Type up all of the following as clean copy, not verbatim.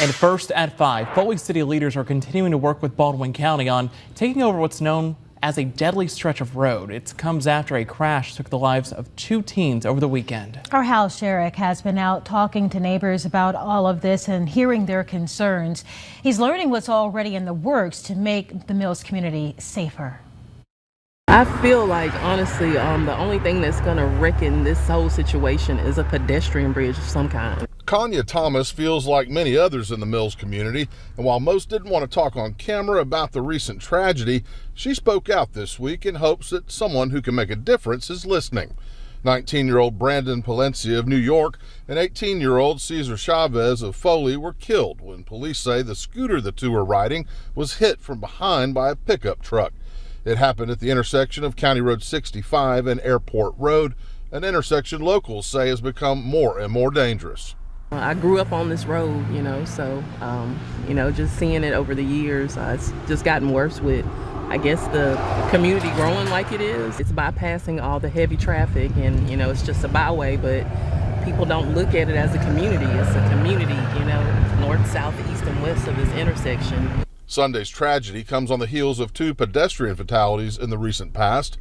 And first at 5, Foley City leaders are continuing to work with Baldwin County on taking over what's known as a deadly stretch of road. It comes after a crash took the lives of 2 teens over the weekend. Our Hal Sherrick has been out talking to neighbors about all of this and hearing their concerns. He's learning what's already in the works to make the Mills community safer. I feel like, honestly, the only thing that's going to reckon this whole situation is a pedestrian bridge of some kind. Kanya Thomas feels like many others in the Mills community, and while most didn't want to talk on camera about the recent tragedy, she spoke out this week in hopes that someone who can make a difference is listening. 19-year-old Brandon Palencia of New York and 18-year-old Cesar Chavez of Foley were killed when police say the scooter the two were riding was hit from behind by a pickup truck. It happened at the intersection of County Road 65 and Airport Road, an intersection locals say has become more and more dangerous. I grew up on this road, so, just seeing it over the years, it's just gotten worse with, I guess, the community growing like it is. It's bypassing all the heavy traffic and, it's just a byway, but people don't look at it as a community. It's a community, north, south, east, and west of this intersection. Sunday's tragedy comes on the heels of 2 pedestrian fatalities in the recent past.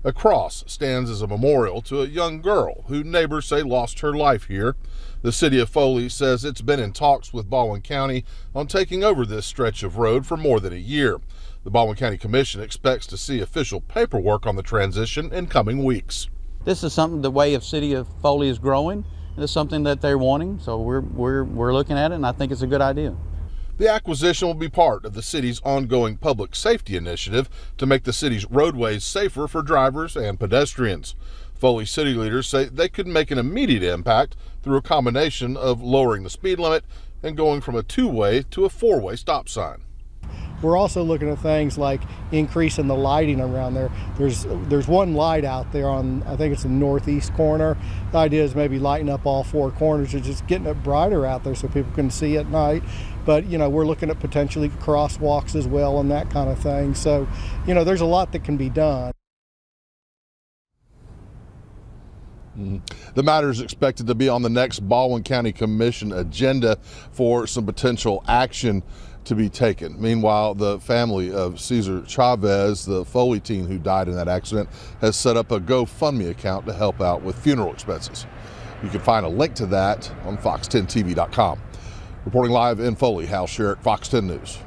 A cross stands as a memorial to a young girl who neighbors say lost her life here. The city of Foley says it's been in talks with Baldwin County on taking over this stretch of road for more than a year. The Baldwin County Commission expects to see official paperwork on the transition in coming weeks. This is something, the way of city of Foley is growing. It's something that they're wanting, so we're looking at it, and I think it's a good idea. The acquisition will be part of the city's ongoing public safety initiative to make the city's roadways safer for drivers and pedestrians. Foley city leaders say they could make an immediate impact through a combination of lowering the speed limit and going from a 2-way to a 4-way stop sign. We're also looking at things like increasing the lighting around there. There's one light out there on, I think it's the northeast corner. The idea is maybe lighting up all 4 corners and just getting it brighter out there so people can see at night. But, we're looking at potentially crosswalks as well and that kind of thing. So, there's a lot that can be done. The matter is expected to be on the next Baldwin County Commission agenda for some potential action to be taken. Meanwhile, the family of Cesar Chavez, the Foley teen who died in that accident, has set up a GoFundMe account to help out with funeral expenses. You can find a link to that on fox10tv.com. Reporting live in Foley, Hal Sherrick, Fox 10 News.